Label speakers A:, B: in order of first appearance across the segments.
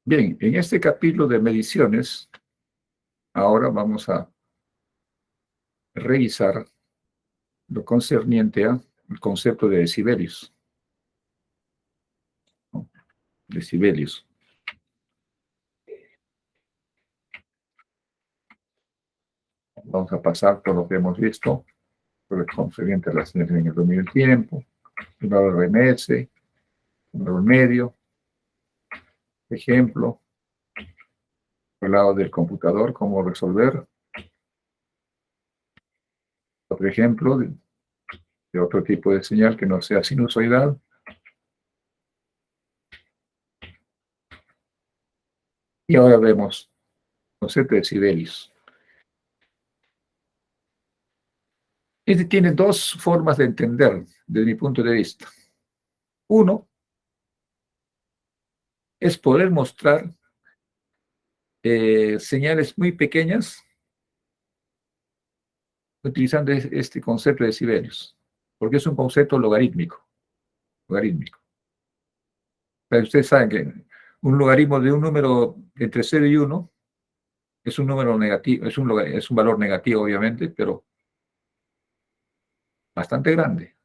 A: Bien, en este capítulo de mediciones, ahora vamos a revisar lo concerniente al concepto de decibelios, ¿no? Decibelios. Vamos a pasar por lo que hemos visto, por el concerniente a las señales en el dominio del tiempo, el valor de MS, el valor medio, ejemplo, por el lado del computador, cómo resolver, otro ejemplo de otro tipo de señal que no sea sinusoidal. Y ahora vemos el concepto de decibelios. Este tiene dos formas de entender, desde mi punto de vista. Uno es poder mostrar señales muy pequeñas utilizando este concepto de decibelios, porque es un concepto logarítmico. Pero ustedes saben que un logaritmo de un número entre 0 y 1 es un número negativo, es un valor negativo, obviamente, pero bastante grande.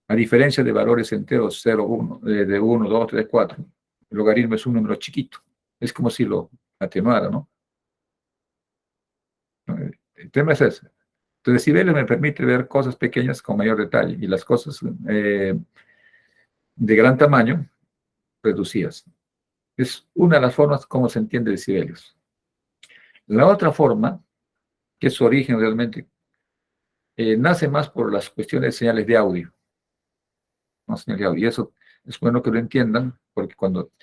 A: A diferencia de valores enteros 0, 1, de 1, 2, 3, 4, el logaritmo es un número chiquito. Es como si lo atenuara, ¿no? El tema es ese. Entonces, decibelios me permite ver cosas pequeñas con mayor detalle y las cosas de gran tamaño reducidas. Es una de las formas como se entiende decibelios. La otra forma, que es su origen realmente, nace más por las cuestiones de señales de audio. ¿No? Señales de audio. Y eso es bueno que lo entiendan, porque cuando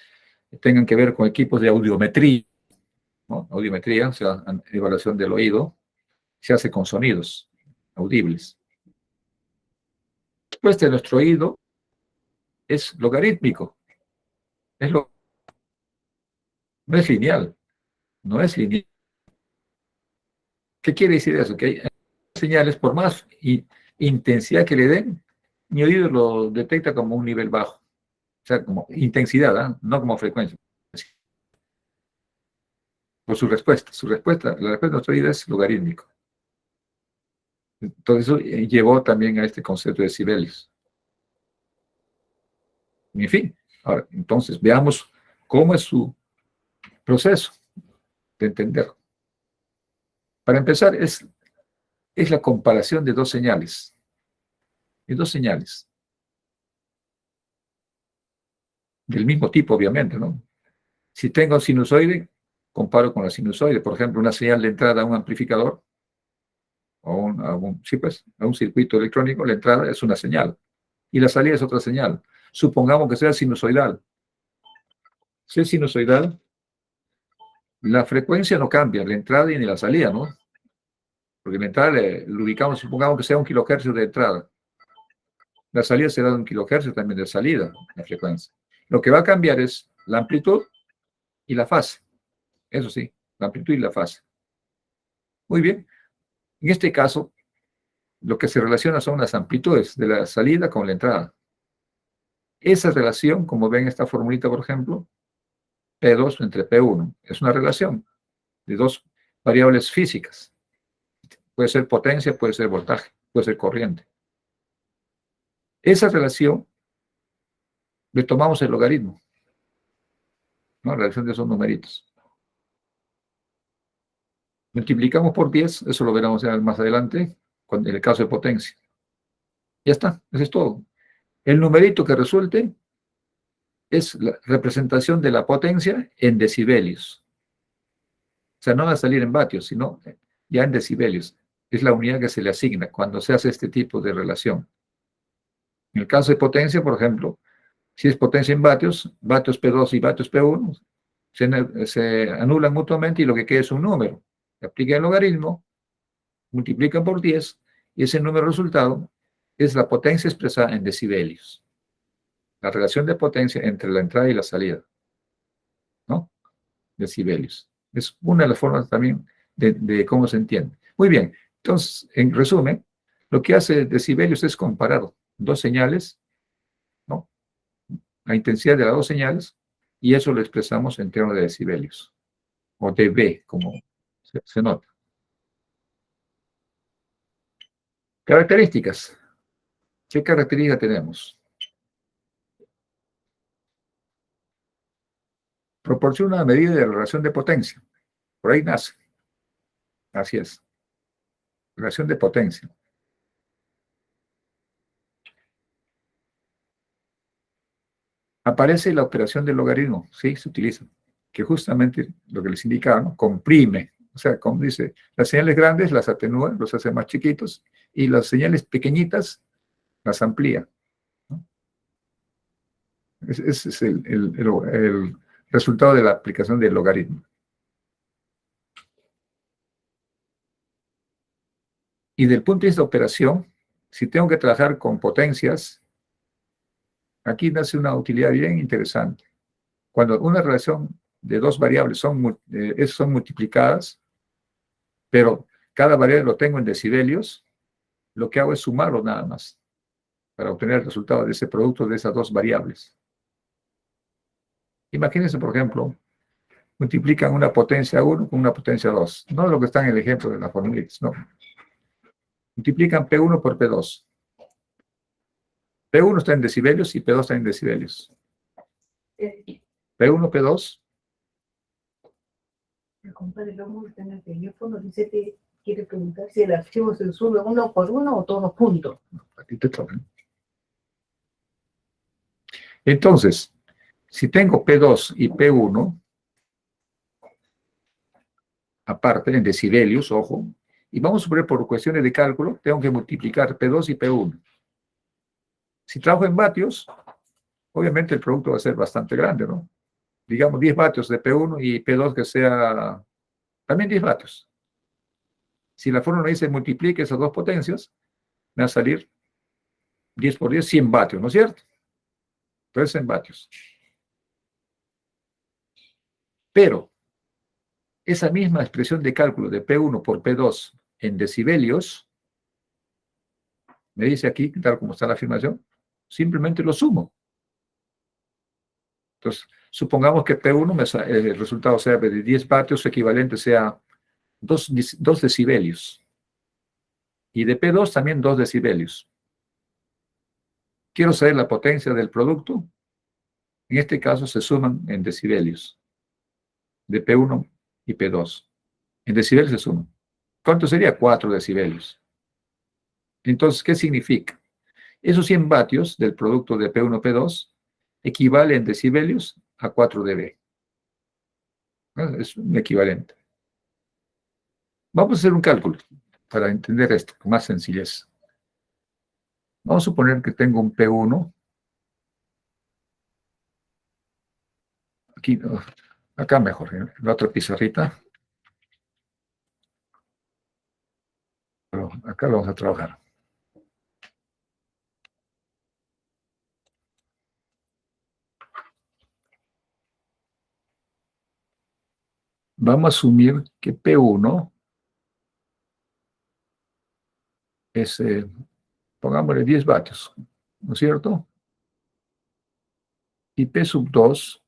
A: tengan que ver con equipos de audiometría, ¿no? Audiometría, o sea, evaluación del oído, se hace con sonidos audibles. Después de nuestro oído es logarítmico, no es lineal, no es lineal. ¿Qué quiere decir eso? Que hay señales, por más intensidad que le den, mi oído lo detecta como un nivel bajo, o sea, como intensidad, ¿eh? No como frecuencia. Por su respuesta, la respuesta de nuestro oído es logarítmico. Entonces eso llevó también a este concepto de decibelios. En fin, ahora, entonces veamos cómo es su proceso de entender. Para empezar, es la comparación de dos señales. Y dos señales. Del mismo tipo, obviamente, ¿no? Si tengo sinusoide, comparo con la sinusoide. Por ejemplo, una señal de entrada a un amplificador o a un circuito electrónico, la entrada es una señal y la salida es otra señal. Supongamos que sea sinusoidal. Si es sinusoidal, la frecuencia no cambia, la entrada ni la salida, ¿no? Porque la entrada lo ubicamos, supongamos que sea 1 kHz de entrada. La salida será de 1 kHz también de salida, la frecuencia. Lo que va a cambiar es la amplitud y la fase. Eso sí, la amplitud y la fase. Muy bien. En este caso, lo que se relaciona son las amplitudes de la salida con la entrada. Esa relación, como ven esta formulita, por ejemplo, P2 entre P1, es una relación de dos variables físicas. Puede ser potencia, puede ser voltaje, puede ser corriente. Esa relación le tomamos el logaritmo, ¿no? La relación de esos numeritos. Multiplicamos por 10, eso lo veremos ya más adelante, en el caso de potencia. Ya está, eso es todo. El numerito que resulte es la representación de la potencia en decibelios. O sea, no va a salir en vatios, sino ya en decibelios. Es la unidad que se le asigna cuando se hace este tipo de relación. En el caso de potencia, por ejemplo, si es potencia en vatios, vatios P2 y vatios P1 se anulan mutuamente y lo que queda es un número. Se aplica el logaritmo, multiplican por 10 y ese número resultado es la potencia expresada en decibelios. La relación de potencia entre la entrada y la salida, ¿no? Decibelios. Es una de las formas también de cómo se entiende. Muy bien, entonces, en resumen, lo que hace decibelios es comparar dos señales, ¿no? la intensidad de las dos señales, y eso lo expresamos en términos de decibelios, o dB, como se nota. Características. ¿Qué características tenemos? Proporciona una medida de la relación de potencia. Por ahí nace. Así es. Relación de potencia. Aparece la operación del logaritmo. Sí, se utiliza. Que justamente lo que les indicaba, ¿no? Comprime. O sea, como dice, las señales grandes las atenúa, los hace más chiquitos, y las señales pequeñitas las amplía, ¿no? Ese es el resultado de la aplicación del logaritmo. Y del punto de vista de operación, si tengo que trabajar con potencias, aquí nace una utilidad bien interesante. Cuando una relación de dos variables son multiplicadas, pero cada variable lo tengo en decibelios, lo que hago es sumarlo nada más para obtener el resultado de ese producto de esas dos variables. Imagínense, por ejemplo, multiplican una potencia 1 con una potencia 2. No lo que está en el ejemplo de la fórmula X, no. Multiplican P1 por P2. P1 está en decibelios y P2 está en decibelios. P1, P2.
B: El compadre Rómulo está en el teléfono, dice que quiere preguntar si el archivo se sube uno por uno o todos juntos.
A: Aquí te tocan. Entonces, si tengo P2 y P1, aparte en decibelios, ojo, y vamos a suponer por cuestiones de cálculo, tengo que multiplicar P2 y P1. Si trabajo en vatios, obviamente el producto va a ser bastante grande, ¿no? Digamos 10 vatios de P1 y P2 que sea también 10 vatios. Si la fórmula dice multiplique esas dos potencias, me va a salir 10 por 10, 100 vatios, ¿no es cierto? Entonces en vatios. Pero esa misma expresión de cálculo de P1 por P2 en decibelios, me dice aquí, tal como está la afirmación, simplemente lo sumo. Entonces, supongamos que P1 el resultado sea de 10 vatios, su equivalente sea 2 decibelios. Y de P2 también 2 decibelios. Quiero saber la potencia del producto. En este caso se suman en decibelios. De P1 y P2. En decibelios se suman. ¿Cuánto sería? 4 decibelios. Entonces, ¿qué significa? Esos 100 vatios del producto de P1 P2 equivalen en decibelios a 4 dB. ¿No? Es un equivalente. Vamos a hacer un cálculo para entender esto con más sencillez. Vamos a suponer que tengo un P1. Aquí, acá mejor, en la otra pizarrita. Pero acá lo vamos a trabajar. Vamos a asumir que P1 es, pongámosle 10 vatios, ¿no es cierto? Y P sub 2,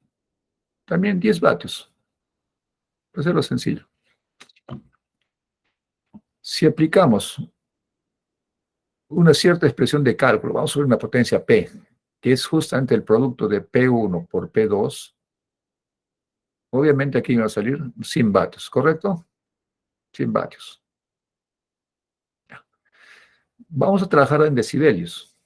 A: también 10 vatios. Pues es lo sencillo. Si aplicamos una cierta expresión de cálculo, vamos a ver una potencia P, que es justamente el producto de P1 por P2, obviamente aquí va a salir 100 vatios, ¿correcto? 100 vatios. Vamos a trabajar en decibelios.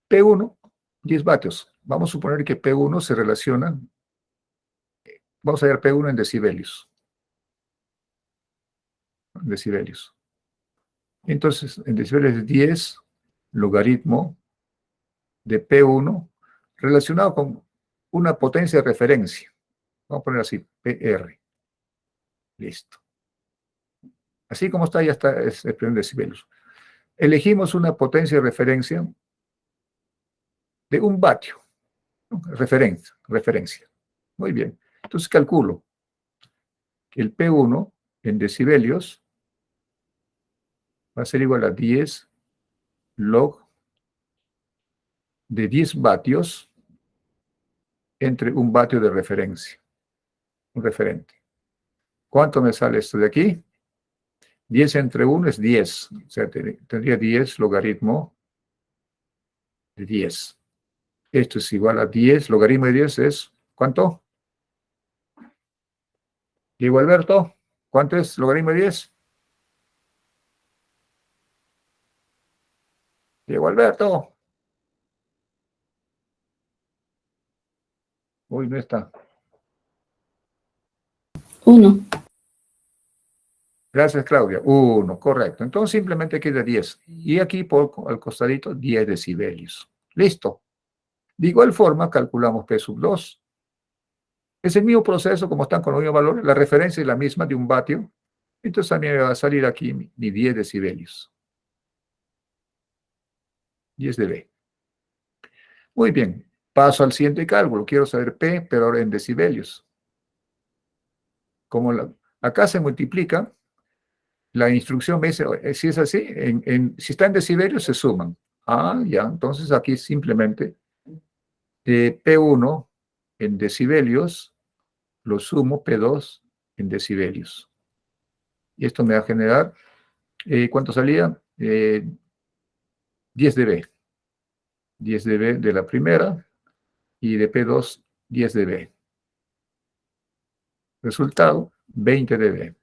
A: P1, 10 vatios. Vamos a suponer que P1 se relaciona, vamos a ver P1 en decibelios. En decibelios. Entonces, en decibelios es 10 logaritmo de P1 relacionado con una potencia de referencia. Vamos a poner así, PR. Listo. Así como está, ya está, es el primer decibelios. Elegimos una potencia de referencia de 1 vatio. ¿No? Referencia. Muy bien. Entonces calculo que el P1 en decibelios va a ser igual a 10 log de 10 vatios entre un vatio de referencia, un referente. ¿Cuánto me sale esto de aquí? 10 entre 1 es 10. O sea, tendría 10 logaritmo de 10. Esto es igual a 10. Logaritmo de 10 es, ¿cuánto? Diego Alberto, ¿cuánto es logaritmo de 10? Diego Alberto. Uy, no está.
C: 1.
A: Gracias, Claudia. 1, correcto. Entonces simplemente queda 10. Y aquí al costadito 10 decibelios. Listo. De igual forma calculamos P sub 2. Es el mismo proceso, como están con los mismos valores. La referencia es la misma de un vatio. Entonces también me va a salir aquí mi 10 decibelios. 10 dB. Muy bien. Paso al siguiente cálculo. Quiero saber P, pero ahora en decibelios. Como acá se multiplica, la instrucción me dice, si es así, si está en decibelios se suman. Ah, ya, entonces aquí simplemente P1 en decibelios, lo sumo P2 en decibelios. Y esto me va a generar, ¿cuánto salía? 10 dB. 10 dB de la primera y de P2, 10 dB. Resultado, 20 dB.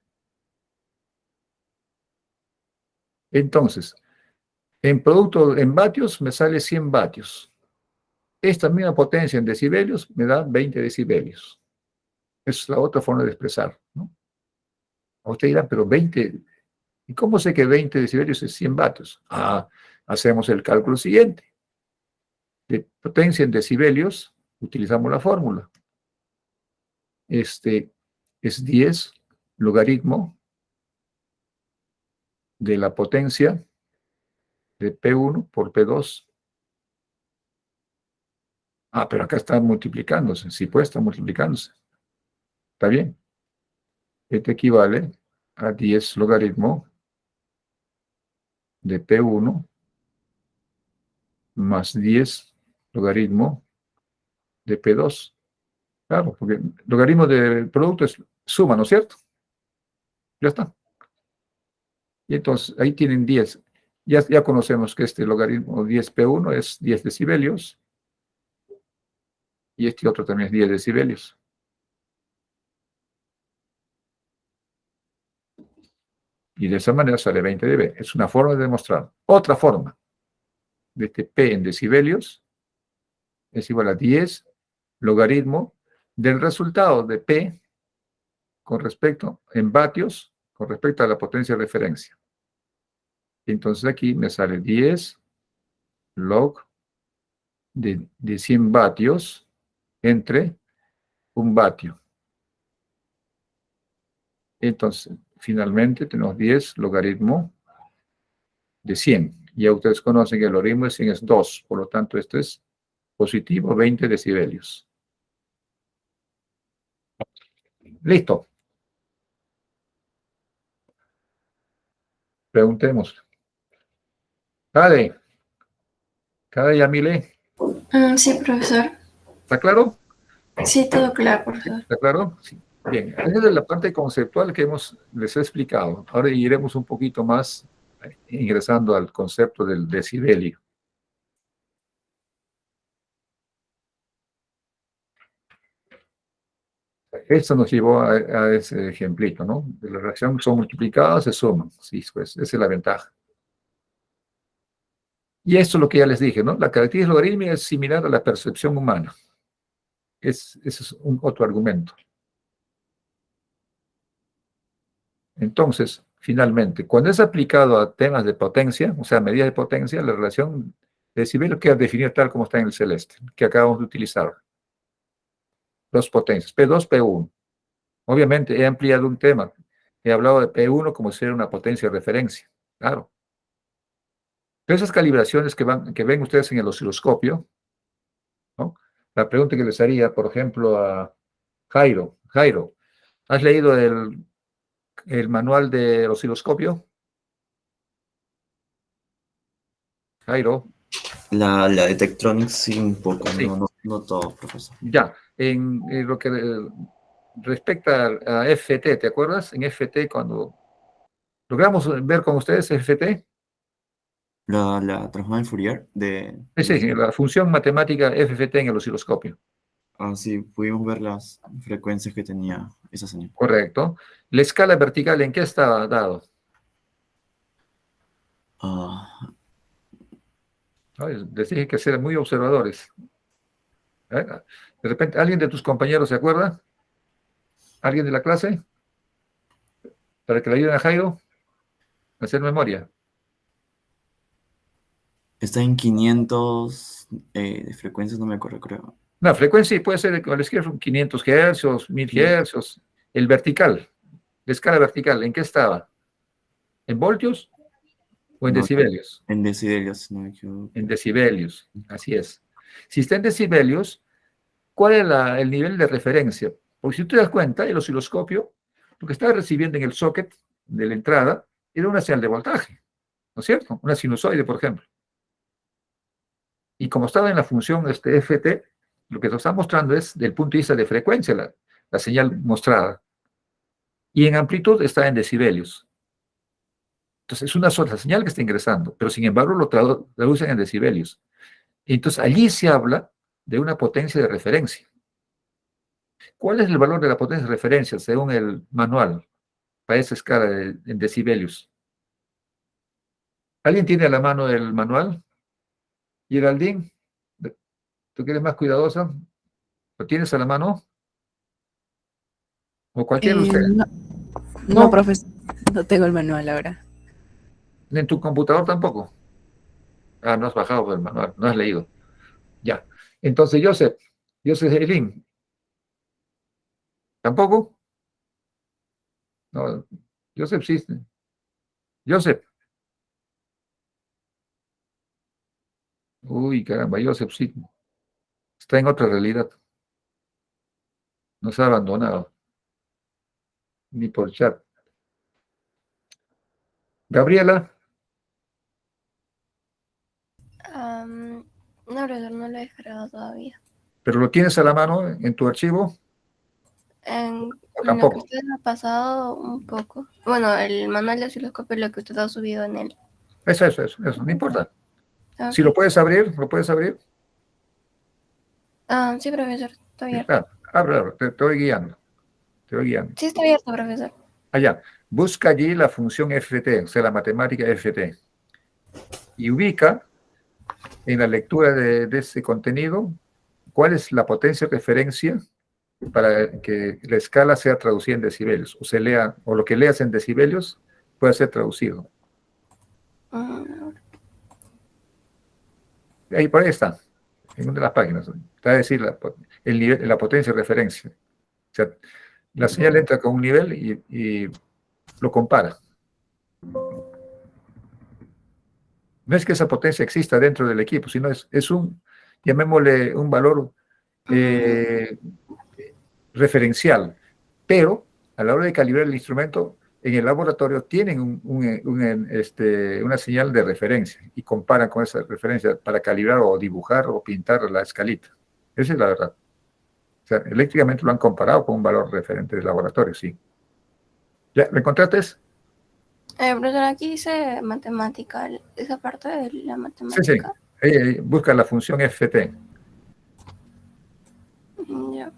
A: Entonces, en producto, en vatios, me sale 100 vatios. Esta misma potencia en decibelios me da 20 decibelios. Esa es la otra forma de expresar, ¿no? A usted dirá, pero 20, ¿y cómo sé que 20 decibelios es 100 vatios? Ah, hacemos el cálculo siguiente. De potencia en decibelios, utilizamos la fórmula. Este es 10 logaritmo de la potencia de P1 por P2. Ah, pero acá está multiplicándose. Sí, pues está multiplicándose. ¿Está bien? Este equivale a 10 logaritmo de P1 más 10 logaritmo de P2. Claro, porque el logaritmo del producto es suma, ¿no es cierto? Ya está. Y entonces ahí tienen 10. Ya conocemos que este logaritmo 10P1 es 10 decibelios y este otro también es 10 decibelios. Y de esa manera sale 20 dB. Es una forma de demostrar. Otra forma de este P en decibelios es igual a 10 logaritmo del resultado de P con respecto, en vatios, con respecto a la potencia de referencia. Entonces aquí me sale 10 log de 100 vatios entre un vatio. Entonces, finalmente tenemos 10 logaritmo de 100. Ya ustedes conocen que el logaritmo de 100 es 2, por lo tanto esto es positivo 20 decibelios. Listo. Preguntemos. Cade Yamile,
C: Sí, profesor.
A: ¿está claro?
C: Sí, todo claro, profesor.
A: ¿Está claro? Sí. Bien, esa es la parte conceptual que les he explicado. Ahora iremos un poquito más ingresando al concepto del decibelio. Esto nos llevó a ese ejemplito, ¿no? De la reacción son multiplicadas, se suman. Sí, pues esa es la ventaja. Y esto es lo que ya les dije, ¿no? La característica logarítmica es similar a la percepción humana. Ese es otro argumento. Entonces, finalmente, cuando es aplicado a temas de potencia, o sea, medidas de potencia, la relación de decibelios queda definida tal como está en el celeste, que acabamos de utilizar. Dos potencias, P2, P1. Obviamente he ampliado un tema. He hablado de P1 como si fuera una potencia de referencia. Claro. Pero esas calibraciones que ven ustedes en el osciloscopio, ¿no? La pregunta que les haría, por ejemplo, a Jairo. Jairo, ¿has leído el manual del osciloscopio? Jairo.
D: La de Tektronix sí un poco,
A: Sí.
D: no todo, profesor.
A: Ya, en lo que respecta a FT, ¿te acuerdas? En FT, cuando logramos ver con ustedes FT,
D: La transformada en Fourier
A: sí, la función matemática FFT en el osciloscopio.
D: sí, pudimos ver las frecuencias que tenía esa señal.
A: Correcto. La escala vertical, ¿en qué está dado?
D: Ah,
A: Ay, les dije que ser muy observadores. De repente, ¿alguien de tus compañeros se acuerda? ¿Alguien de la clase? Para que le ayuden a Jairo a hacer memoria.
D: está en 500 de frecuencias, no me acuerdo, creo.
A: La frecuencia puede ser, como les quiero, 500 hercios, 1000
D: Sí.
A: hercios. El vertical, la escala vertical, ¿en qué estaba? ¿En voltios o en
D: No,
A: decibelios?
D: en decibelios, si no me equivoco.
A: En decibelios, así es. Si está en decibelios, ¿cuál es el nivel de referencia? Porque si tú te das cuenta, el osciloscopio, lo que estaba recibiendo en el socket de la entrada era una señal de voltaje, ¿no es cierto? Una sinusoide, por ejemplo. Y como estaba en la función FT, lo que nos está mostrando es del punto de vista de frecuencia la señal mostrada. Y en amplitud está en decibelios. Entonces es una sola señal que está ingresando, pero sin embargo lo traducen en decibelios. Y entonces allí se habla de una potencia de referencia. ¿Cuál es el valor de la potencia de referencia según el manual para esa escala en decibelios? ¿Alguien tiene a la mano el manual? Geraldine, ¿tú que eres más cuidadosa? ¿Lo tienes a la mano? ¿O cualquiera de ustedes?
E: No,
A: No.
E: no, profesor, no tengo el manual ahora.
A: ¿En tu computador tampoco? Ah, no has bajado el manual, no has leído. Ya. Entonces, Joseph Eileen, ¿tampoco? No, Joseph sí. Joseph. Uy, caramba, Joseph sí. Está en otra realidad. Nos ha abandonado. Ni por chat. Gabriela,
C: No, profesor, no lo he descargado todavía.
A: ¿pero lo tienes a la mano en tu archivo?
C: En
A: ¿O
C: lo que
A: tampoco?
C: usted ha pasado un poco. Bueno, el manual de osciloscopio es lo que usted ha subido en él.
A: Eso, no importa.
C: Ok.
A: Si lo puedes abrir, ¿lo puedes abrir?
C: Sí, profesor, está
A: Sí,
C: abierto.
A: claro, ábrelo, te voy guiando. Te voy guiando.
C: Sí, está abierto, profesor.
A: Allá, busca allí la función FT, o sea, la matemática FT, y ubica en la lectura de ese contenido cuál es la potencia de referencia para que la escala sea traducida en decibelios, o se lea, o lo que leas en decibelios pueda ser traducido.
C: Mm,
A: Ahí por ahí está, en una de las páginas. Está a decir el nivel, la potencia de referencia. O sea, la señal entra con un nivel y lo compara. No es que esa potencia exista dentro del equipo, sino es un, llamémosle, un valor referencial. Pero a la hora de calibrar el instrumento, en el laboratorio tienen una señal de referencia y comparan con esa referencia para calibrar o dibujar o pintar la escalita. Esa es la verdad. O sea, eléctricamente lo han comparado con un valor referente del laboratorio, sí. ¿Ya? ¿Me encontraste?
C: profesor, aquí dice matemática. Esa parte de la
A: Sí.
C: matemática.
A: Busca la función FT.
C: Ya.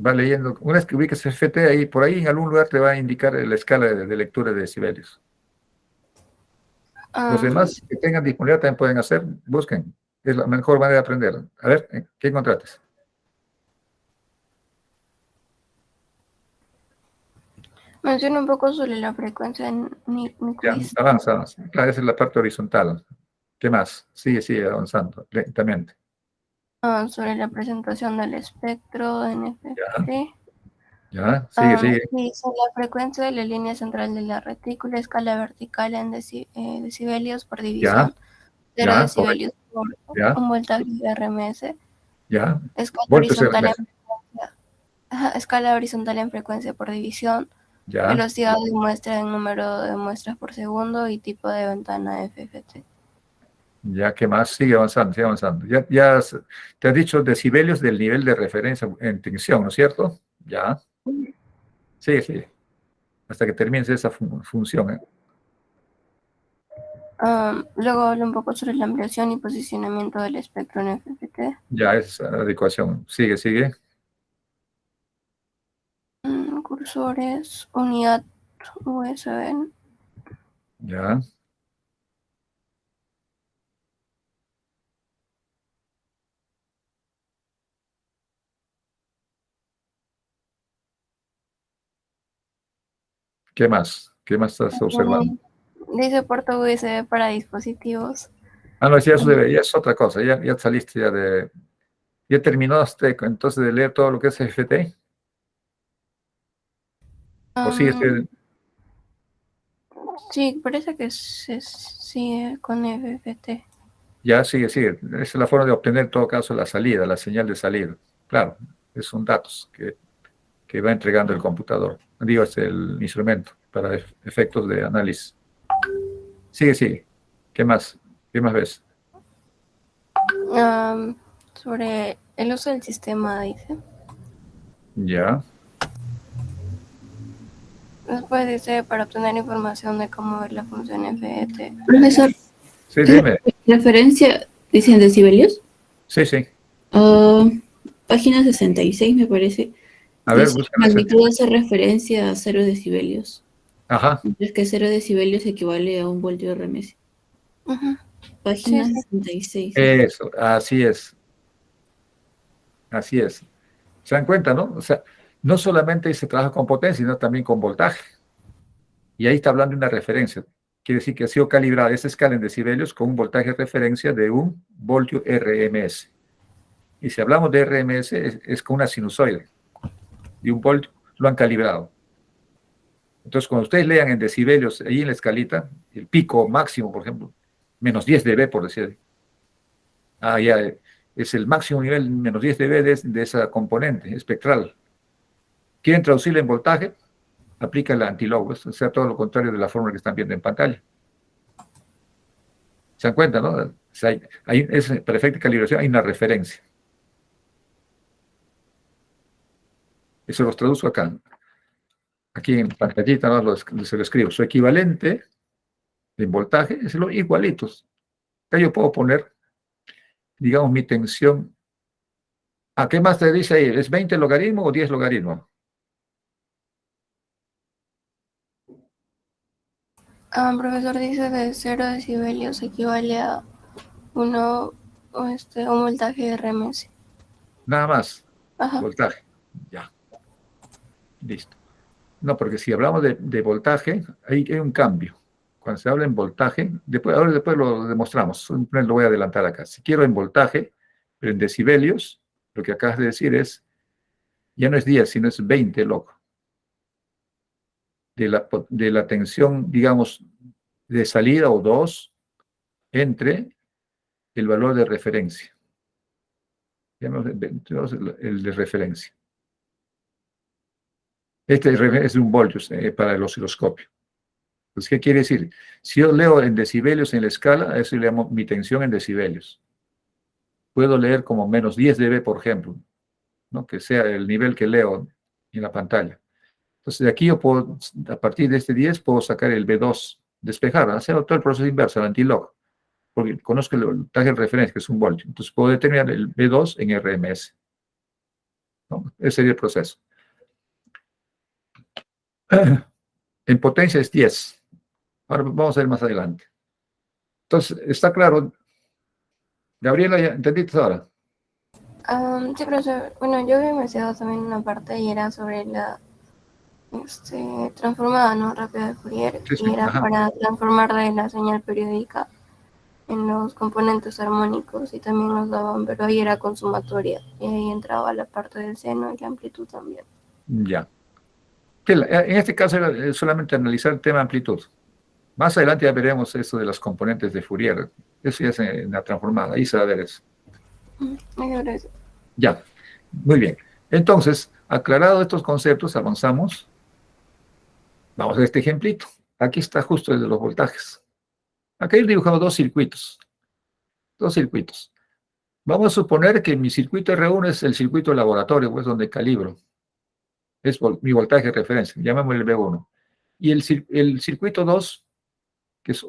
A: Va leyendo. Una vez que ubiques FT, ahí, por ahí en algún lugar te va a indicar la escala de lectura de decibelios. Los demás que tengan disponibilidad también pueden hacer, busquen. Es la mejor manera de aprender. A ver, ¿qué encontraste?
C: Menciona un poco sobre la frecuencia en
A: Ya,
C: Nyquist.
A: avanza. Claro, esa es la parte horizontal. ¿Qué más? Sigue avanzando lentamente.
C: Sobre la presentación del espectro NFT.
A: Ya, sigue.
C: Dice la frecuencia de la línea central de la retícula, escala vertical en decibelios por división, 0
A: correcto.
C: decibelios por
A: Ya,
C: un voltaje de RMS,
A: ya.
C: escala
A: Voltios
C: horizontal en
A: RMS.
C: frecuencia, escala horizontal en frecuencia por división,
A: Ya,
C: velocidad de muestra en número de muestras por segundo y tipo de ventana FFT.
A: Ya, ¿qué más? Sigue avanzando, sigue avanzando. Te has dicho decibelios del nivel de referencia en tensión, ¿no es cierto? Ya. Sigue, sigue. Hasta que termines esa función, ¿eh?
C: Luego habla un poco sobre la ampliación y posicionamiento del espectro en FFT.
A: Ya, es adecuación. Sigue, sigue.
C: Cursores, unidad USB.
A: Ya. ¿Qué más? ¿Qué más estás observando?
C: Dice puerto USB para dispositivos.
A: Ah, no, ya, ya es otra cosa. Ya saliste ya de... ¿Ya terminaste entonces de leer todo lo que es FT? ¿O sigues?
C: Sí, parece que se sigue con FFT.
A: Ya, sigue, sigue. Esa es la forma de obtener en todo caso la salida, la señal de salida. Claro, son datos que va entregando el computador. Digo, es el instrumento para efectos de análisis. Sigue, sigue. ¿Qué más? ¿Qué más ves?
C: Sobre el uso del sistema, dice.
A: Ya.
C: Después dice para obtener información de cómo ver la función FET.
E: Profesor,
A: Sí, dime.
E: referencia, dicen decibelios.
A: Sí, sí.
E: Página 66 me parece.
A: A ver,
E: Dice,
A: busca la
E: magnitud hace referencia a 0 decibelios.
A: Ajá.
E: Es que 0 decibelios equivale a 1 voltio RMS.
C: Ujú.
E: Página
C: Sí.
E: 66.
A: Eso, así es. Así es. ¿Se dan cuenta, no? O sea, no solamente se trabaja con potencia, sino también con voltaje. Y ahí está hablando de una referencia. Quiere decir que ha sido calibrada esa escala en decibelios con un voltaje de referencia de 1 voltio RMS. Y si hablamos de RMS, es con una sinusoide. Y 1 voltio lo han calibrado. Entonces, cuando ustedes lean en decibelios, ahí en la escalita, el pico máximo, por ejemplo, menos 10 dB, por decir. Ya es el máximo nivel, menos 10 dB de esa componente espectral. ¿Quieren traducirla en voltaje? Aplica el antilogo, o sea, todo lo contrario de la fórmula que están viendo en pantalla. ¿Se dan cuenta, no? O sea, es perfecta calibración, hay una referencia. Eso los traduzco acá. Aquí en pantallita, ¿no? Se lo escribo. Su equivalente en voltaje es lo igualitos. Acá yo puedo poner, digamos, mi tensión. ¿A qué más te dice ahí? ¿Es 20 logaritmo o 10 logaritmo?
C: Profesor dice que 0 decibelios equivale a un voltaje de RMS.
A: Nada más.
C: Ajá.
A: Voltaje. Ya. Listo. No, porque si hablamos de voltaje, ahí hay un cambio. Cuando se habla en voltaje, ahora después lo demostramos, lo voy a adelantar acá. Si quiero en voltaje, pero en decibelios, lo que acabas de decir es, ya no es 10, sino es 20 log. De la tensión, digamos, de salida o 2 entre el valor de referencia. El de referencia. Este es un voltio para el osciloscopio. Entonces, ¿qué quiere decir? Si yo leo en decibelios en la escala, a eso le llamo mi tensión en decibelios. Puedo leer como menos 10 dB, por ejemplo, ¿no? Que sea el nivel que leo en la pantalla. Entonces, de aquí yo puedo, a partir de este 10, puedo sacar el B2, despejar, hacer todo el proceso inverso, el antilog, porque conozco el voltaje de referencia, que es 1 voltio. Entonces, puedo determinar el B2 en RMS, ¿no? Ese sería el proceso. En potencia es 10. Ahora vamos a ver más adelante. Entonces, está claro. Gabriela, ¿ya entendiste ahora?
C: Sí, profesor. Bueno, yo había mencionado también una parte y era sobre la transformada, ¿no? Rápida de Fourier,
A: Sí, sí.
C: y era
A: Ajá.
C: para transformar de la señal periódica en los componentes armónicos y también nos daban, pero ahí era con sumatoria y ahí entraba la parte del seno y la amplitud también.
A: Ya. En este caso era solamente analizar el tema de amplitud. Más adelante ya veremos eso de las componentes de Fourier. Eso ya es en la transformada. Ahí se va a ver eso.
C: Gracias.
A: Ya. Muy bien. Entonces, aclarados estos conceptos, avanzamos. Vamos a este ejemplito. Aquí está justo el de los voltajes. Acá he dibujado dos circuitos. Dos circuitos. Vamos a suponer que mi circuito R1 es el circuito laboratorio, pues donde calibro. Es mi voltaje de referencia, llamémosle B1. Y el circuito 2, que es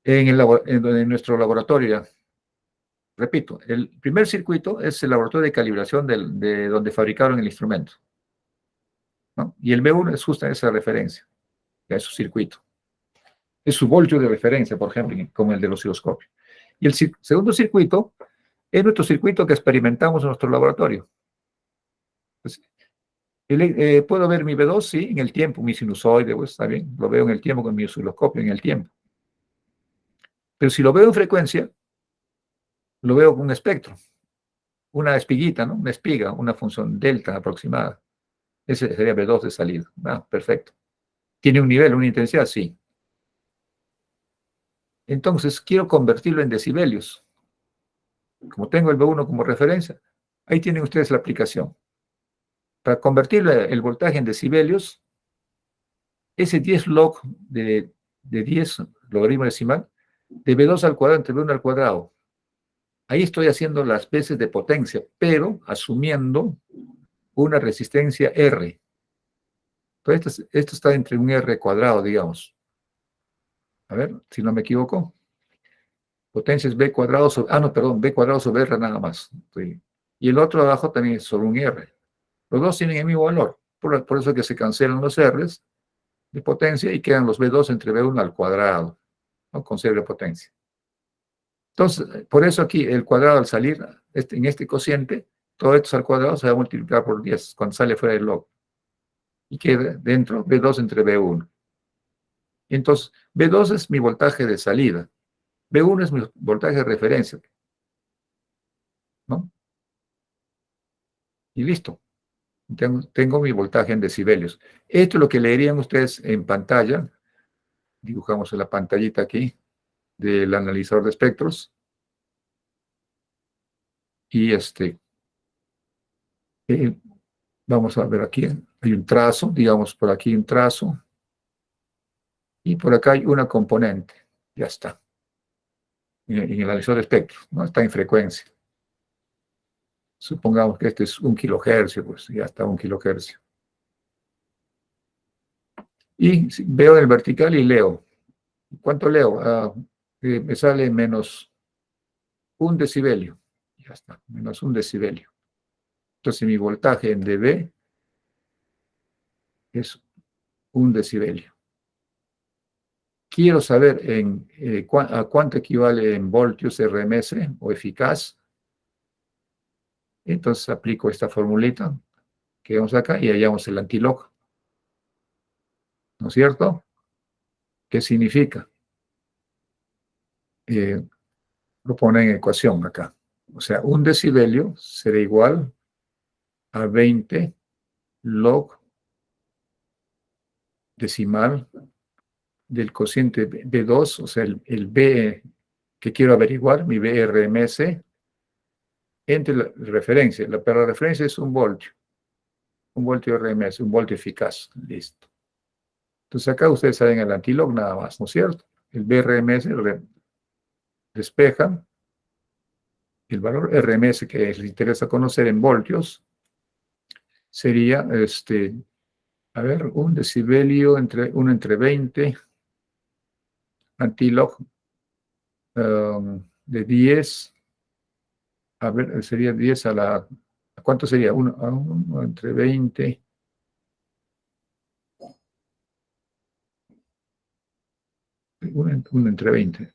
A: en nuestro laboratorio, repito, el primer circuito es el laboratorio de calibración de donde fabricaron el instrumento, ¿no? Y el B1 es justo esa referencia, que es su circuito. Es su voltio de referencia, por ejemplo, como el del osciloscopio. Y el segundo circuito es nuestro circuito que experimentamos en nuestro laboratorio. Pues, ¿puedo ver mi B2? Sí, en el tiempo, mi sinusoide, pues está bien, lo veo en el tiempo con mi osciloscopio, en el tiempo. Pero si lo veo en frecuencia, lo veo con un espectro, una espiguita, ¿no? Una espiga, una función delta aproximada. Ese sería B2 de salida. Ah, perfecto. ¿Tiene un nivel, una intensidad? Sí. Entonces, quiero convertirlo en decibelios. Como tengo el B1 como referencia, ahí tienen ustedes la aplicación. Para convertirle el voltaje en decibelios, ese 10 log de 10 logaritmo decimal, de B2 al cuadrado entre B1 al cuadrado. Ahí estoy haciendo las veces de potencia, pero asumiendo una resistencia R. Entonces, esto está entre un R cuadrado, digamos. A ver, si no me equivoco. Potencia es B cuadrado sobre... Ah, no, perdón, B cuadrado sobre R nada más. Sí. Y el otro abajo también es sobre un R. Los dos tienen el mismo valor. Por eso es que se cancelan los R's de potencia y quedan los B2 entre B1 al cuadrado, ¿no? Con cero de potencia. Entonces, por eso aquí el cuadrado al salir en este cociente, todo esto al cuadrado se va a multiplicar por 10 cuando sale fuera del log. Y queda dentro B2 entre B1. Entonces, B2 es mi voltaje de salida. B1 es mi voltaje de referencia, ¿no? Y listo. Tengo mi voltaje en decibelios. Esto es lo que leerían ustedes en pantalla. Dibujamos en la pantallita aquí del analizador de espectros. Y eh, vamos a ver aquí, hay un trazo, digamos por aquí un trazo. Y por acá hay una componente. Ya está. En el analizador de espectros, ¿no? Está en frecuencia. Supongamos que este es 1 kHz, pues ya está 1 kHz. Y veo en el vertical y leo. ¿Cuánto leo? Me sale menos 1 decibelio. Ya está, menos 1 decibelio. Entonces mi voltaje en dB es 1 decibelio. Quiero saber a cuánto equivale en voltios RMS o eficaz. Entonces aplico esta formulita que vemos acá y hallamos el antilog. ¿No es cierto? ¿Qué significa? Lo pone en ecuación acá. O sea, 1 decibelio será igual a 20 log decimal del cociente B2, o sea, el B que quiero averiguar, mi BRMS, entre la referencia. Pero la referencia es un voltio RMS, un voltio eficaz. Listo. Entonces acá ustedes saben el antilog nada más, ¿no es cierto? El BRMS despeja el valor RMS que les interesa conocer en voltios, sería, a ver, 1 decibelio entre 1 entre 20, antilog de 10, a ver, sería 10 a la, ¿cuánto sería? 1 entre 20, 1 entre 20.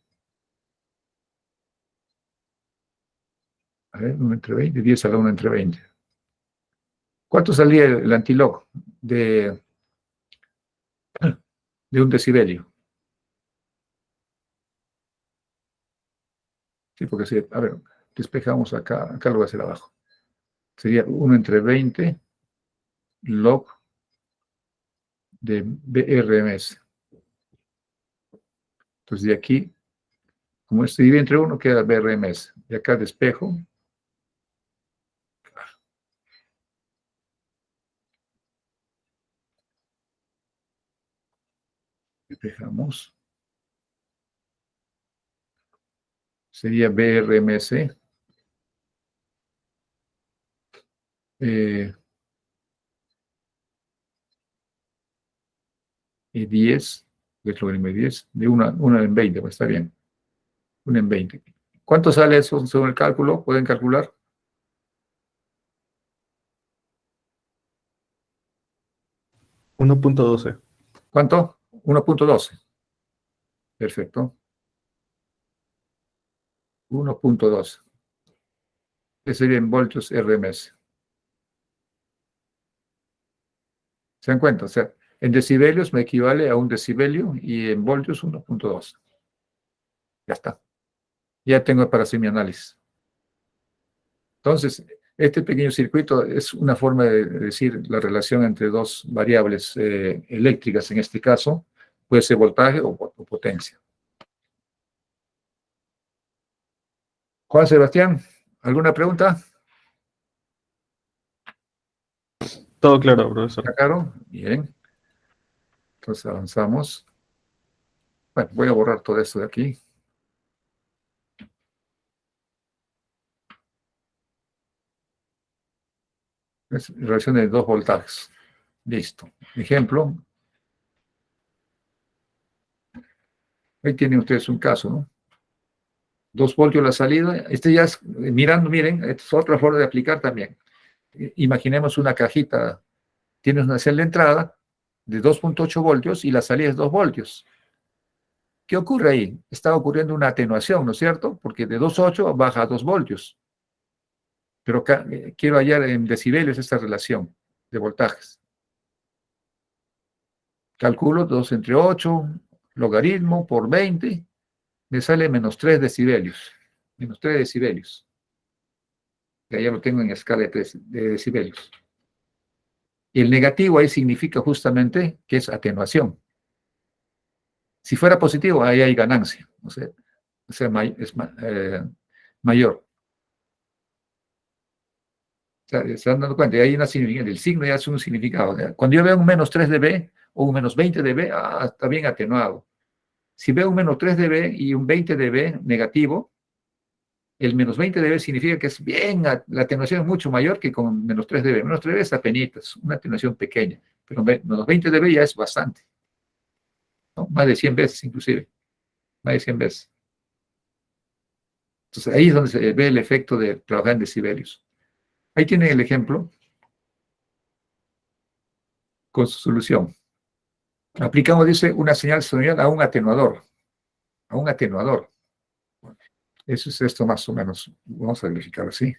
A: A ver, 1 entre 20, 10 a la 1 entre 20. ¿Cuánto salía el antilog de 1 decibelio? Sí, porque si, a ver, despejamos acá lo voy a hacer abajo. Sería 1 entre 20 log de BRMS. Entonces de aquí, como esto divide entre 1, queda BRMS. De acá despejo. Despejamos. sería BRMS. Y 10, que es logaritmo de 10, de 1 en 20, pues está bien. 1 en 20. ¿Cuánto sale eso según el cálculo? ¿Pueden calcular?
F: $1.12.
A: ¿Cuánto? 1.12. Perfecto. 1.12. Ese sería en voltios RMS. ¿Se dan cuenta? O sea, en decibelios me equivale a 1 decibelio y en voltios 1.12. Ya está. Ya tengo para hacer mi análisis. Entonces, este pequeño circuito es una forma de decir la relación entre dos variables eléctricas, en este caso, puede ser voltaje o potencia. Juan Sebastián, ¿alguna pregunta?
F: Todo claro, profesor.
A: ¿Está claro? Bien. Entonces avanzamos. Bueno, voy a borrar todo esto de aquí. Es relación de 2 voltajes. Listo. Ejemplo. Ahí tienen ustedes un caso, ¿no? 2 voltios la salida. Este ya es, mirando, miren, esta es otra forma de aplicar también. Imaginemos una cajita. Tienes una celda de entrada de 2.8 voltios y la salida es 2 voltios. ¿Qué ocurre ahí? Está ocurriendo una atenuación, ¿no es cierto? Porque de 2.8 baja a 2 voltios. Pero quiero hallar en decibelios esta relación de voltajes. Calculo 2 entre 8, logaritmo por 20, me sale menos 3 decibelios. Menos 3 decibelios. Ya lo tengo en escala de decibelios. Y el negativo ahí significa justamente que es atenuación. Si fuera positivo, ahí hay ganancia. O sea es mayor. O sea, se están dando cuenta, y hay una significación, el signo ya es un significado. Cuando yo veo un menos 3 dB o un menos 20 dB, está bien atenuado. Si veo un menos 3 dB y un 20 dB negativo, el menos 20 dB significa que es bien, la atenuación es mucho mayor que con menos 3 dB. Menos 3 dB es apenitas, una atenuación pequeña, pero menos 20 dB ya es bastante, ¿no? Más de 100 veces inclusive, más de 100 veces. Entonces ahí es donde se ve el efecto de trabajar en decibelios. Ahí tienen el ejemplo con su solución. Aplicamos, dice, una señal sonial a un atenuador. A un atenuador. Eso es esto más o menos. Vamos a verificar así.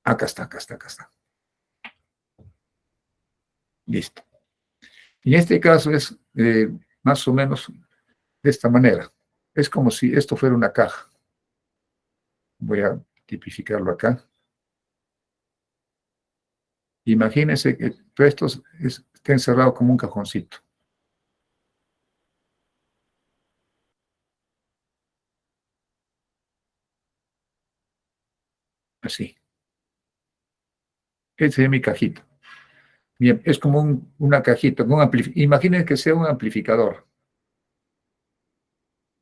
A: Acá está, acá está, acá está. Listo. Y en este caso es más o menos de esta manera. Es como si esto fuera una caja. Voy a tipificarlo acá. Imagínense que esto está encerrado como un cajoncito. Así. Esa es mi cajita. Bien, es como una cajita. Imaginen que sea un amplificador.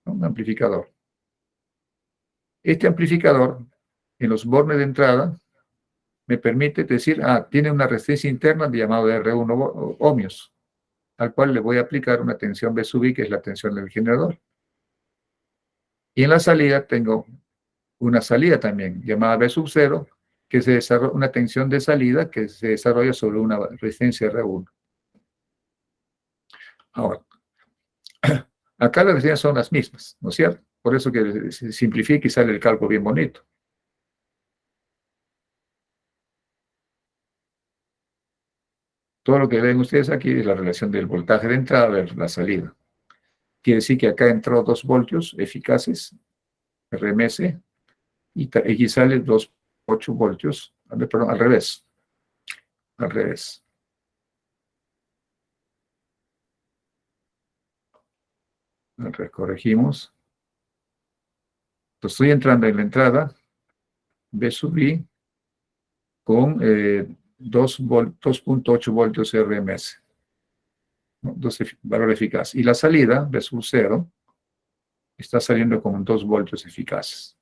A: Un amplificador. Este amplificador, en los bornes de entrada, me permite decir, tiene una resistencia interna llamada R1 ohmios, al cual le voy a aplicar una tensión B sub I, que es la tensión del generador. Y en la salida tengo una salida también, llamada B sub 0, que se desarrolla una tensión de salida que se desarrolla sobre una resistencia R1. Ahora, acá las resistencias son las mismas, ¿no es cierto? Por eso que se simplifica y sale el cálculo bien bonito. Todo lo que ven ustedes aquí es la relación del voltaje de entrada versus la salida. Quiere decir que acá entró 2 voltios eficaces, RMS, y aquí sale 2,8 voltios, perdón, al revés. Al revés. Corregimos. Entonces estoy entrando en la entrada, B sub I, con 2,8 voltios RMS. ¿No? Valor eficaz. Y la salida, B sub 0, está saliendo con 2 voltios eficaces.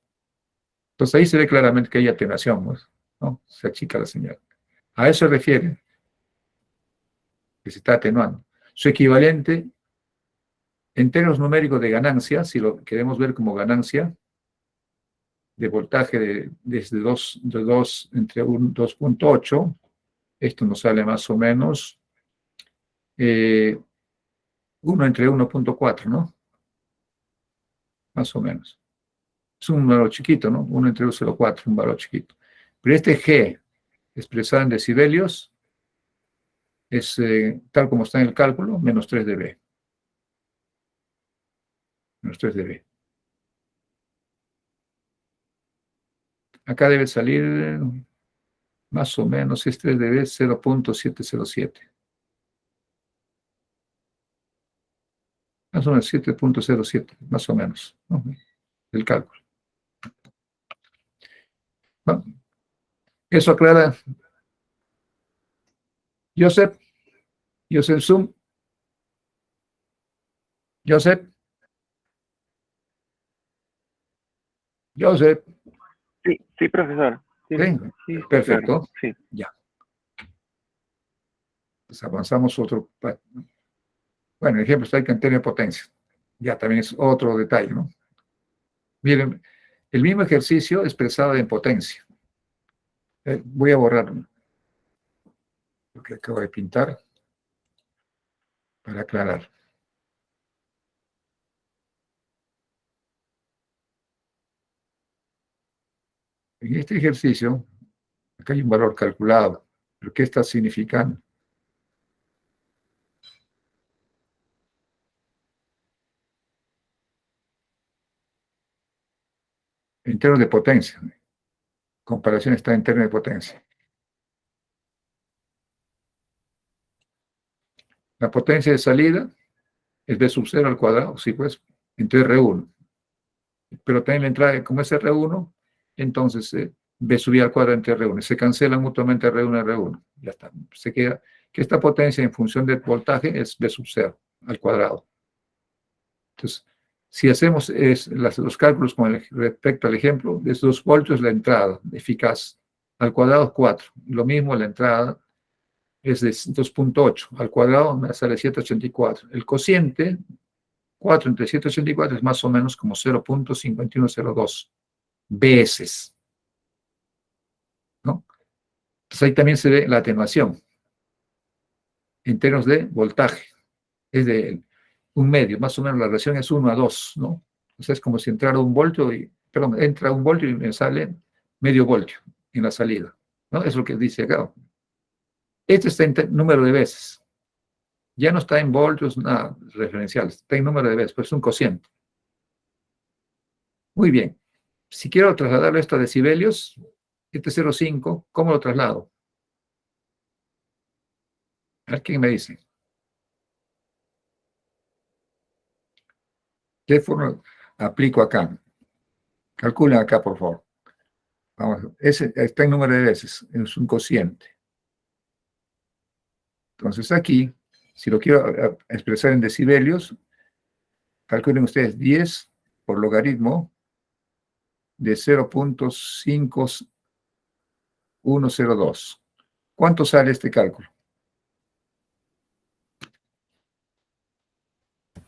A: Entonces ahí se ve claramente que hay atenuación, ¿no? Se achica la señal. A eso se refiere, que se está atenuando. Su equivalente, en términos numéricos de ganancia, si lo queremos ver como ganancia, de voltaje desde 2 entre 2.8, esto nos sale más o menos 1 entre 1.4, ¿no? Más o menos. Es un valor chiquito, ¿no? 1 entre 0.4, un valor chiquito. Pero este G, expresado en decibelios, es, tal como está en el cálculo, menos 3 dB. Menos 3 dB. Acá debe salir más o menos, si es 3 dB, 0.707. Más o menos 7.07, más o menos, ¿no? El cálculo. Bueno, eso aclara. Joseph Zoom. Joseph.
G: Sí, profesor. Sí,
A: ¿Sí?
G: sí, está
A: Perfecto.
G: claro. Sí.
A: Ya. Pues avanzamos otro. Bueno, el ejemplo está en antena de potencia. Ya también es otro detalle, ¿no? Miren, el mismo ejercicio expresado en potencia. Voy a borrar lo que acabo de pintar para aclarar. En este ejercicio, acá hay un valor calculado. ¿Pero qué está significando? En términos de potencia. Comparación está en términos de potencia. La potencia de salida es B sub 0 al cuadrado, sí, pues, entre R1. Pero también la entrada, como es R1, entonces B sub I al cuadrado entre R1. Se cancelan mutuamente R1 y R1. Ya está. Se queda que esta potencia en función del voltaje es B sub 0 al cuadrado. Entonces, si hacemos los cálculos con respecto al ejemplo, de 2 voltios la entrada eficaz, al cuadrado 4. Lo mismo la entrada es de 2.8, al cuadrado me sale 784. El cociente, 4 entre 784, es más o menos como 0.5102 veces, ¿no? Entonces ahí también se ve la atenuación en términos de voltaje. Es de un medio, más o menos la relación es 1 a 2, ¿no? O sea, es como si entrara entra un voltio y me sale medio voltio en la salida, ¿no? Es lo que dice acá. Este está en número de veces. Ya no está en voltios, nada referencial, está en número de veces, pues es un cociente. Muy bien. Si quiero trasladarlo esto a decibelios, este 0,5, ¿cómo lo traslado? A ver quién me dice. ¿Qué forma aplico acá? Calculen acá, por favor. Vamos, ese está en número de veces, es un cociente. Entonces aquí, si lo quiero expresar en decibelios, calculen ustedes 10 por logaritmo de 0.5102. ¿Cuánto sale este cálculo?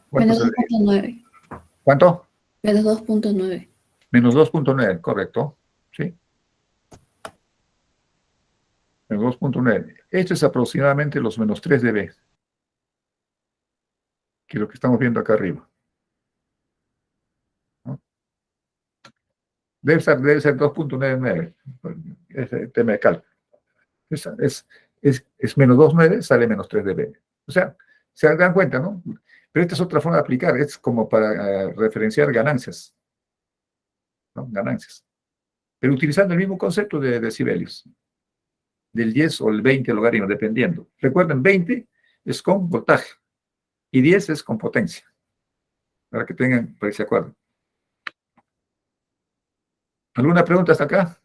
A: ¿Cuánto
E: Menos
A: sale?
E: 2.9.
A: ¿Cuánto?
E: Menos 2.9.
A: Menos 2.9, correcto. ¿Sí? Menos 2.9. Esto es aproximadamente los menos 3 dB, que es lo que estamos viendo acá arriba. ¿No? Debe ser 2.99. Es el tema de cálculo. Es menos 2.9, sale menos 3 dB. O sea, se dan cuenta, ¿no? Pero esta es otra forma de aplicar, es como para referenciar ganancias, ¿no? Ganancias. Pero utilizando el mismo concepto de decibelios, del 10 o el 20 logaritmo, dependiendo. Recuerden, 20 es con voltaje y 10 es con potencia, para que se acuerden. ¿Alguna pregunta hasta acá?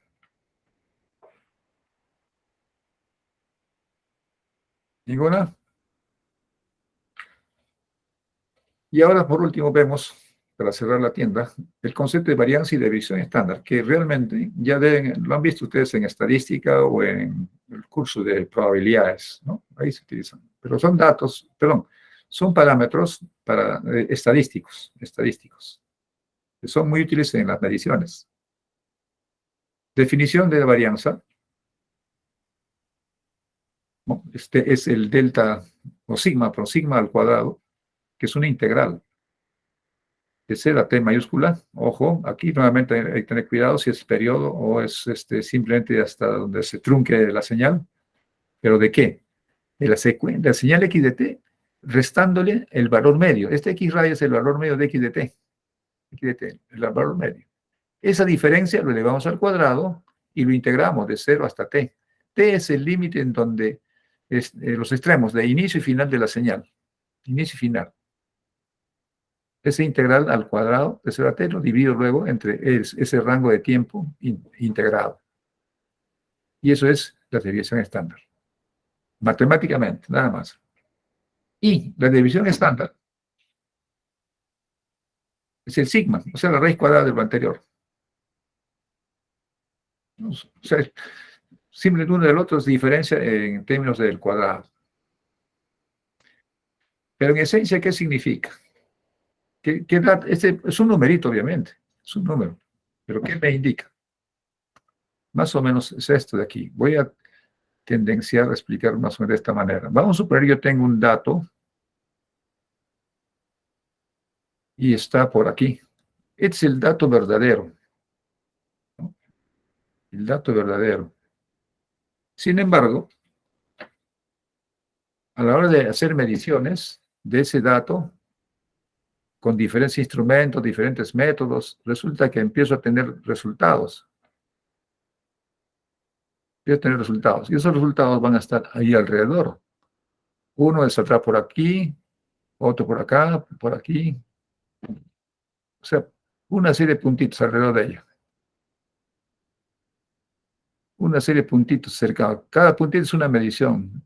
A: ¿Ninguna? Y ahora, por último, vemos para cerrar la tienda, el concepto de varianza y desviación estándar, que realmente ya lo han visto ustedes en estadística o en el curso de probabilidades, ¿no? Ahí se utilizan. Pero son datos, perdón, son parámetros estadísticos, que son muy útiles en las mediciones. Definición de varianza. ¿No? Este es el delta o sigma, por sigma al cuadrado, que es una integral de 0 a t mayúscula. Ojo, aquí nuevamente hay que tener cuidado si es periodo o es simplemente hasta donde se trunque la señal. ¿Pero de qué? De la señal x de t, restándole el valor medio. Este x raya es el valor medio de x de t. El valor medio. Esa diferencia lo elevamos al cuadrado y lo integramos de 0 hasta t. T es el límite en donde los extremos de inicio y final de la señal. Inicio y final. Ese integral al cuadrado de 0 a t lo divido luego entre ese rango de tiempo integrado. Y eso es la desviación estándar. Matemáticamente, nada más. Y la desviación estándar es el sigma, o sea, la raíz cuadrada de lo anterior. O sea, simplemente uno del otro es diferencia en términos del cuadrado. Pero en esencia, ¿qué significa? Este es un numerito, obviamente, es un número. Pero ¿qué me indica? Más o menos es esto de aquí. Voy a tendenciar a explicar más o menos de esta manera. Vamos a suponer que yo tengo un dato y está por aquí. Este es el dato verdadero, ¿no? El dato verdadero. Sin embargo, a la hora de hacer mediciones de ese dato, con diferentes instrumentos, diferentes métodos, resulta que empiezo a tener resultados. Empiezo a tener resultados. Y esos resultados van a estar ahí alrededor. Uno saldrá por aquí, otro por acá, por aquí. O sea, una serie de puntitos alrededor de ella. Una serie de puntitos cercanos. Cada puntito es una medición.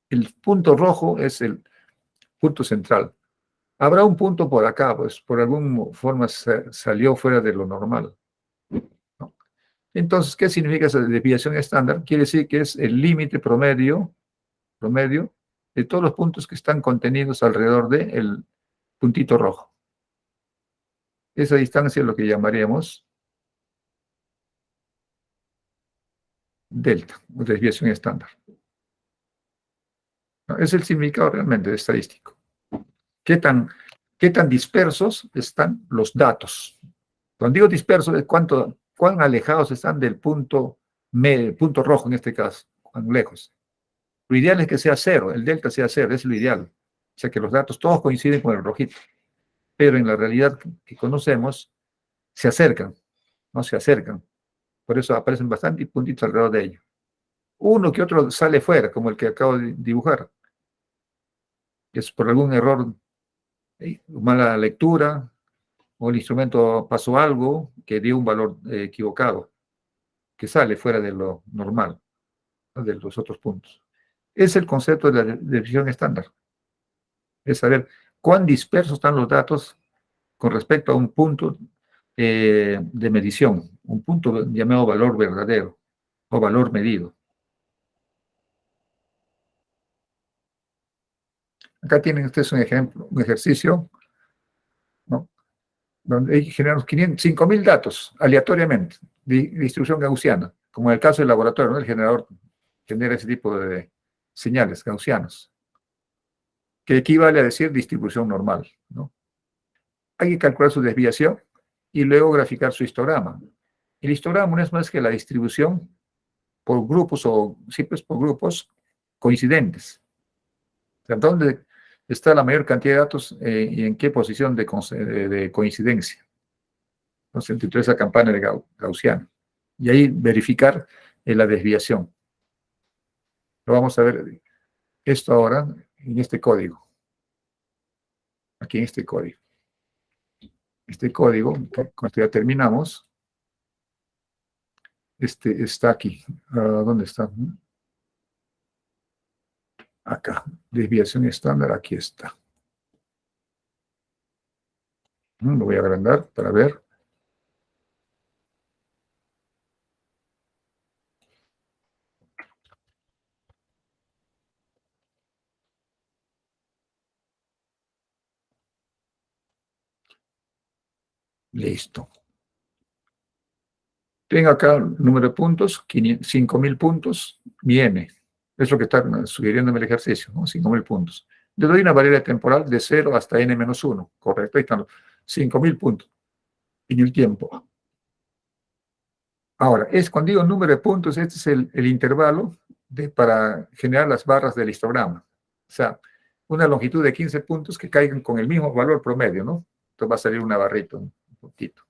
A: El punto rojo es el punto central. Habrá un punto por acá, pues por alguna forma salió fuera de lo normal, ¿no? Entonces, ¿qué significa esa desviación estándar? Quiere decir que es el límite promedio de todos los puntos que están contenidos alrededor del puntito rojo. Esa distancia es lo que llamaríamos delta, o desviación estándar. ¿No? Es el significado realmente estadístico. ¿Qué tan dispersos están los datos? Cuando digo dispersos, es cuán alejados están del punto rojo en este caso, cuán lejos. Lo ideal es que sea cero, el delta sea cero, es lo ideal. O sea, que los datos todos coinciden con el rojito. Pero en la realidad que conocemos, se acercan, ¿no? Se acercan. Por eso aparecen bastantes puntitos alrededor de ellos. Uno que otro sale fuera, como el que acabo de dibujar. Es por algún error, mala lectura, o el instrumento pasó algo que dio un valor equivocado, que sale fuera de lo normal, ¿no? De los otros puntos. Es el concepto de la desviación estándar. Es saber cuán dispersos están los datos con respecto a un punto de medición, un punto llamado valor verdadero o valor medido. Acá tienen ustedes un ejemplo, un ejercicio, ¿no? Donde generamos 5.000 datos aleatoriamente, de distribución gaussiana, como en el caso del laboratorio, ¿no? El generador genera ese tipo de señales gaussianas, que equivale a decir distribución normal, ¿no? Hay que calcular su desviación y luego graficar su histograma. El histograma no es más que la distribución por grupos o simples por grupos coincidentes. O sea, ¿dónde está la mayor cantidad de datos y en qué posición de coincidencia? Entonces, entre esa campana de gaussiana. Y ahí verificar la desviación. Lo vamos a ver esto ahora en este código. Aquí en este código. Este código, con esto ya terminamos. Está aquí. ¿Dónde está? Acá. Desviación estándar, aquí está. Lo voy a agrandar para ver. Listo. Tengo acá el número de puntos, 5.000 puntos, mi n. Es lo que está sugiriéndome el ejercicio, ¿no? 5.000 puntos. Le doy una variable temporal de 0 hasta n-1. Correcto, ahí están los 5.000 puntos en el tiempo. Ahora, cuando digo número de puntos, este es el intervalo para generar las barras del histograma. O sea, una longitud de 15 puntos que caigan con el mismo valor promedio, ¿no? Entonces va a salir una barrita, un poquito.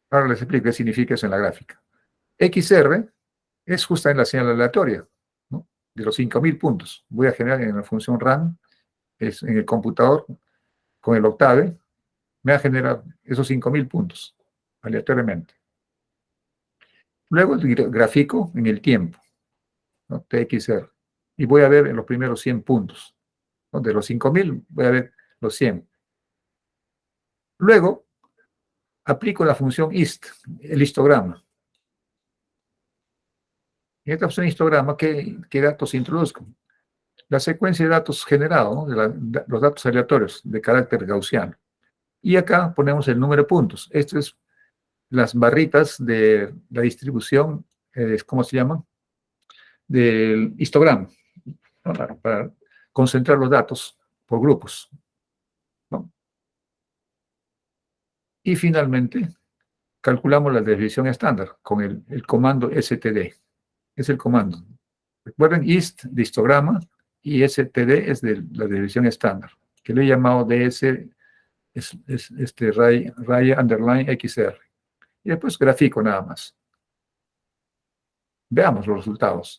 A: Ahora les explico qué significa eso en la gráfica. XR es justamente la señal aleatoria, ¿no? De los 5.000 puntos. Voy a generar en la función RAM, en el computador, con el octave, me va a generar esos 5.000 puntos, aleatoriamente. Luego grafico en el tiempo, ¿no? TXR. Y voy a ver en los primeros 100 puntos, ¿no? De los 5.000 voy a ver los 100. Luego aplico la función HIST, el histograma. En esta función histograma, ¿qué datos introduzco? La secuencia de datos generados, ¿no? Los datos aleatorios de carácter gaussiano. Y acá ponemos el número de puntos. Esto es las barritas de la distribución, ¿cómo se llama? Del histograma, ¿no? Para concentrar los datos por grupos, ¿no? Y finalmente, calculamos la desviación estándar con el comando std. Es el comando. Recuerden, ist de histograma y std es de la desviación estándar, que le he llamado ds, raya underline xr. Y después grafico nada más. Veamos los resultados.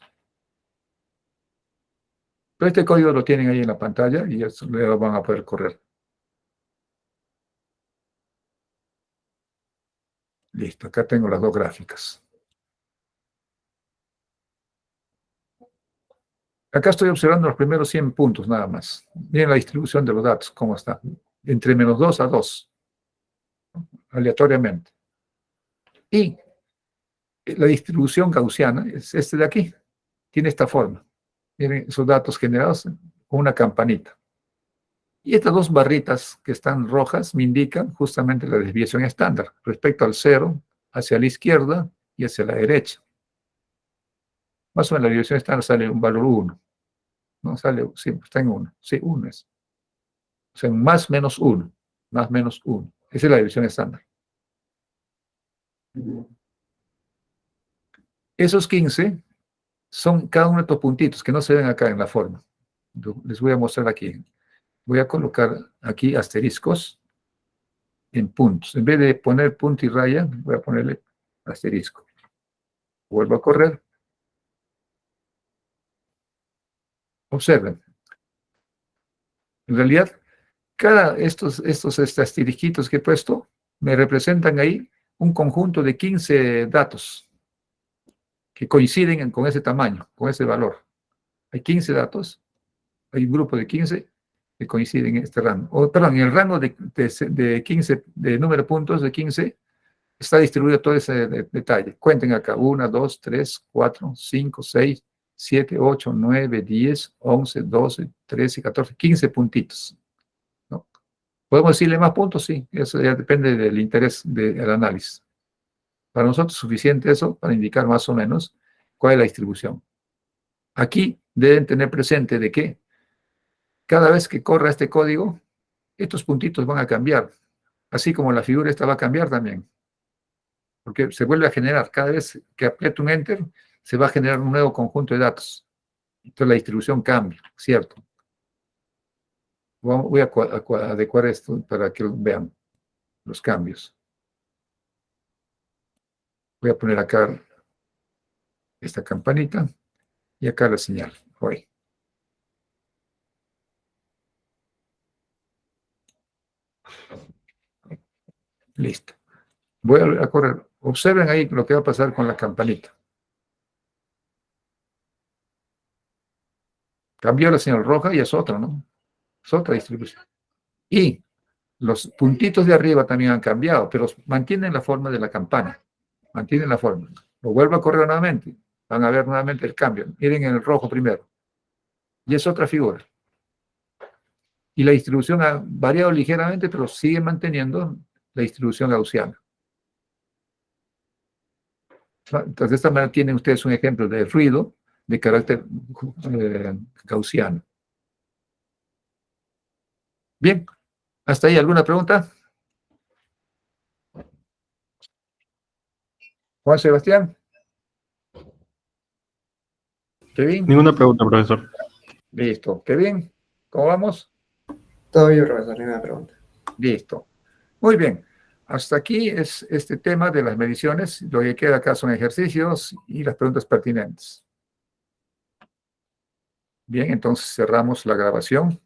A: Todo este código lo tienen ahí en la pantalla y eso lo van a poder correr. Listo, acá tengo las dos gráficas. Acá estoy observando los primeros 100 puntos nada más. Miren la distribución de los datos, cómo está. Entre -2 a 2, aleatoriamente. Y la distribución gaussiana es este de aquí. Tiene esta forma. Miren esos datos generados con una campanita. Y estas dos barritas que están rojas me indican justamente la desviación estándar respecto al 0, hacia la izquierda y hacia la derecha. Más o menos la desviación estándar sale un valor 1. ¿No? Sale, sí, está en 1. Sí, 1 es. O sea, más menos 1. Más menos 1. Esa es la desviación estándar. Esos 15 son cada uno de estos puntitos que no se ven acá en la forma. Les voy a mostrar aquí. Voy a colocar aquí asteriscos en puntos. En vez de poner punto y raya, voy a ponerle asterisco. Vuelvo a correr. Observen. En realidad, estos asterisquitos que he puesto me representan ahí un conjunto de 15 datos que coinciden con ese tamaño, con ese valor. Hay 15 datos, hay un grupo de 15 que coinciden en este rango. Perdón, en el rango de 15, de número de puntos de 15, está distribuido todo ese detalle. Cuenten acá, 1, 2, 3, 4, 5, 6, 7, 8, 9, 10, 11, 12, 13, 14, 15 puntitos, ¿no? ¿Podemos decirle más puntos? Sí, eso ya depende del interés del análisis. Para nosotros es suficiente eso para indicar más o menos cuál es la distribución. Aquí deben tener presente de que cada vez que corra este código, estos puntitos van a cambiar, así como la figura esta va a cambiar también, porque se vuelve a generar. Cada vez que aprieto un Enter, se va a generar un nuevo conjunto de datos. Entonces la distribución cambia, ¿cierto? Voy a adecuar esto para que vean los cambios. Voy a poner acá esta campanita y acá la señal. Hoy. Listo. Voy a correr. Observen ahí lo que va a pasar con la campanita. Cambió la señal roja y es otra, ¿no? Es otra distribución. Y Los puntitos de arriba también han cambiado, pero mantienen la forma de la campana. Mantienen la forma. Lo vuelvo a correr nuevamente. Van a ver nuevamente el cambio. Miren en el rojo primero. Y es otra figura. Y la distribución ha variado ligeramente, pero sigue manteniendo la distribución gaussiana. Entonces, de esta manera tienen ustedes un ejemplo de ruido de carácter gaussiano. Bien, ¿hasta ahí alguna pregunta? Juan Sebastián. Kevin.
F: Ninguna pregunta, profesor.
A: Listo. Kevin, ¿cómo vamos?
H: Todo bien, profesor, ninguna pregunta.
A: Listo. Muy bien. Hasta aquí es este tema de las mediciones. Lo que queda acá son ejercicios y las preguntas pertinentes. Bien, entonces cerramos la grabación.